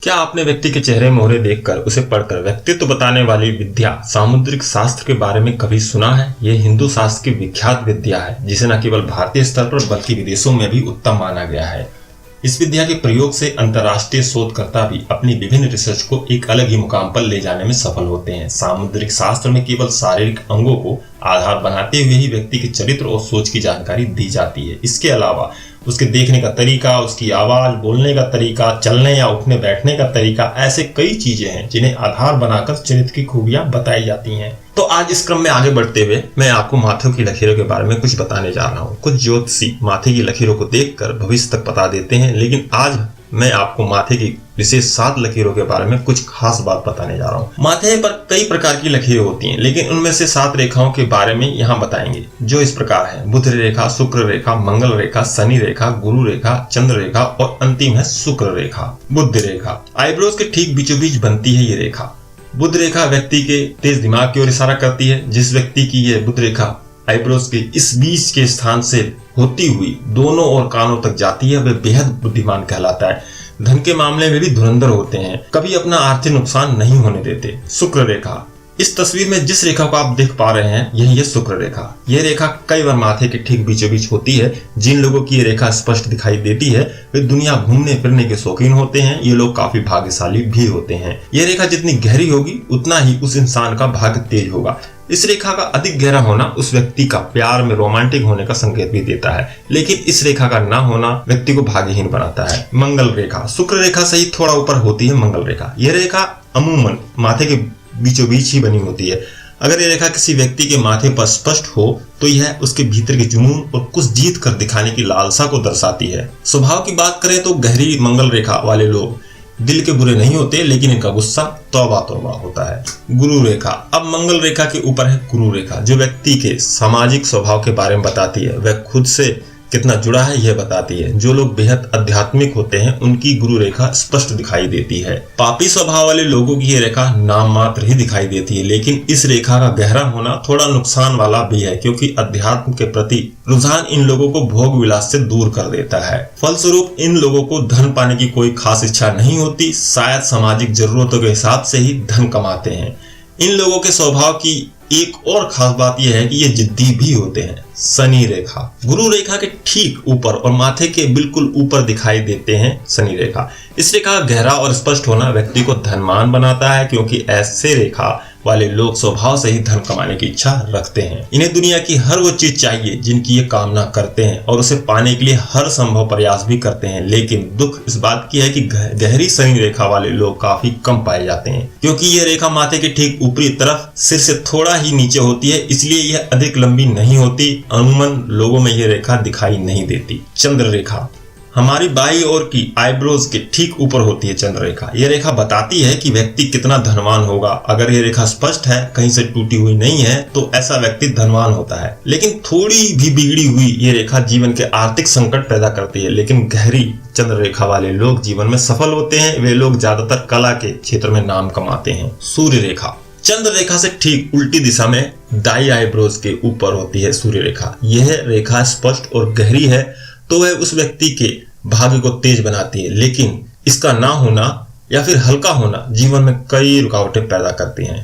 क्या आपने व्यक्ति के चेहरे मोहरे देखकर उसे पढ़कर व्यक्तित्व बताने वाली विद्या सामुद्रिक शास्त्र के बारे में कभी सुना है? ये हिंदू शास्त्र की विख्यात विद्या है जिसे न केवल भारतीय स्तर पर बल्कि विदेशों में भी उत्तम माना गया है। इस विद्या के प्रयोग से अंतर्राष्ट्रीय शोधकर्ता भी अपनी विभिन्न रिसर्च को एक अलग ही मुकाम पर ले जाने में सफल होते हैं। सामुद्रिक शास्त्र में केवल शारीरिक अंगों को आधार बनाते हुए ही व्यक्ति के चरित्र और सोच की जानकारी दी जाती है। इसके अलावा उसके देखने का तरीका, उसकी आवाज, बोलने का तरीका, चलने या उठने बैठने का तरीका, ऐसे कई चीजें हैं जिन्हें आधार बनाकर चरित्र की खूबियां बताई जाती हैं। तो आज इस क्रम में आगे बढ़ते हुए मैं आपको माथे की लकीरों के बारे में कुछ बताने जा रहा हूँ। कुछ ज्योतिषी माथे की लकीरों को देखकर भविष्य तक बता देते हैं, लेकिन आज मैं आपको माथे की विशेष 7 लकीरों के बारे में कुछ खास बात बताने जा रहा हूँ। माथे पर कई प्रकार की लकीरें होती हैं, लेकिन उनमें से 7 रेखाओं के बारे में यहाँ बताएंगे, जो इस प्रकार है: बुध रेखा, शुक्र रेखा, मंगल रेखा, शनि रेखा, गुरु रेखा, चंद्र रेखा और अंतिम है शुक्र रेखा। बुध रेखा आईब्रोज के ठीक बीचों बीच बनती है ये रेखा। बुध रेखा व्यक्ति के तेज दिमाग की ओर इशारा करती है। जिस व्यक्ति की ये बुध रेखा आईब्रोज के इस बीच के स्थान से होती हुई दोनों ओर कानों तक जाती है, वह बेहद बुद्धिमान कहलाता है। धन के मामले में भी धुरंधर होते हैं, कभी अपना आर्थिक नुकसान नहीं होने देते। शुक्र रेखा, इस तस्वीर में जिस रेखा को आप देख पा रहे हैं यही है शुक्र रेखा। यह रेखा कई बार माथे के ठीक बीचों बीच होती है। जिन लोगों की ये रेखा स्पष्ट दिखाई देती है वे दुनिया घूमने फिरने के शौकीन होते हैं। ये लोग काफी भाग्यशाली भी होते हैं। यह रेखा जितनी गहरी होगी उतना ही उस इंसान का भाग्य तेज होगा। इस रेखा का अधिक गहरा होना उस व्यक्ति का प्यार में रोमांटिक होने का संकेत भी देता है, लेकिन इस रेखा का ना होना व्यक्ति को भाग्यहीन बनाता है। मंगल रेखा, शुक्र रेखा से ही थोड़ा ऊपर होती है मंगल रेखा। यह रेखा अमूमन माथे के बीचों बीच ही बनी होती है। अगर यह रेखा किसी व्यक्ति के माथे पर स्पष्ट हो तो यह उसके भीतर के जुनून और कुछ जीत कर दिखाने की लालसा को दर्शाती है। स्वभाव की बात करें तो गहरी मंगल रेखा वाले लोग दिल के बुरे नहीं होते, लेकिन इनका गुस्सा तौबा तौबा होता है। गुरु रेखा, अब मंगल रेखा के ऊपर है गुरु रेखा, जो व्यक्ति के सामाजिक स्वभाव के बारे में बताती है। वह खुद से कितना जुड़ा है यह बताती है। जो लोग बेहद आध्यात्मिक होते हैं उनकी गुरु रेखा स्पष्ट दिखाई देती है। पापी स्वभाव वाले लोगों की यह रेखा नाम मात्र ही दिखाई देती है, लेकिन इस रेखा का गहरा होना थोड़ा नुकसान वाला भी है, क्योंकि अध्यात्म के प्रति रुझान इन लोगों को भोग विलास से दूर कर देता है। फलस्वरूप इन लोगों को धन पाने की कोई खास इच्छा नहीं होती, शायद सामाजिक जरूरतों के हिसाब से ही धन कमाते हैं। इन लोगों के स्वभाव की एक और खास बात यह है कि ये जिद्दी भी होते हैं। शनि रेखा, गुरु रेखा के ठीक ऊपर और माथे के बिल्कुल ऊपर दिखाई देते हैं शनि रेखा। इस रेखा का गहरा और स्पष्ट होना व्यक्ति को धनवान बनाता है, क्योंकि ऐसे रेखा वाले लोग स्वभाव से ही धन कमाने की इच्छा रखते हैं। इन्हें दुनिया की हर वो चीज चाहिए जिनकी ये कामना करते हैं और उसे पाने के लिए हर संभव प्रयास भी करते हैं। लेकिन दुख इस बात की है कि गहरी शनि रेखा वाले लोग काफी कम पाए जाते हैं, क्योंकि ये रेखा माथे के ठीक ऊपरी तरफ सिर से थोड़ा ही नीचे होती है, इसलिए यह अधिक लंबी नहीं होती। अमूमन लोगों में यह रेखा दिखाई नहीं देती। चंद्र रेखा, हमारी बाईं ओर की आईब्रोज के ठीक ऊपर होती है चंद्र रेखा। यह रेखा बताती है कि व्यक्ति कितना धनवान होगा। अगर यह रेखा स्पष्ट है, कहीं से टूटी हुई नहीं है, तो ऐसा व्यक्ति धनवान होता है। लेकिन थोड़ी भी बिगड़ी हुई यह रेखा जीवन के आर्थिक संकट पैदा करती है। लेकिन गहरी चंद्र रेखा वाले लोग जीवन में सफल होते हैं। वे लोग ज्यादातर कला के क्षेत्र में नाम कमाते हैं। सूर्य रेखा, चंद्र रेखा से ठीक उल्टी दिशा में दाई आईब्रोज के ऊपर होती है सूर्य रेखा। यह रेखा स्पष्ट और गहरी है तो वह उस व्यक्ति के भाग्य को तेज बनाती है, लेकिन इसका ना होना या फिर हल्का होना जीवन में कई रुकावटें पैदा करती हैं।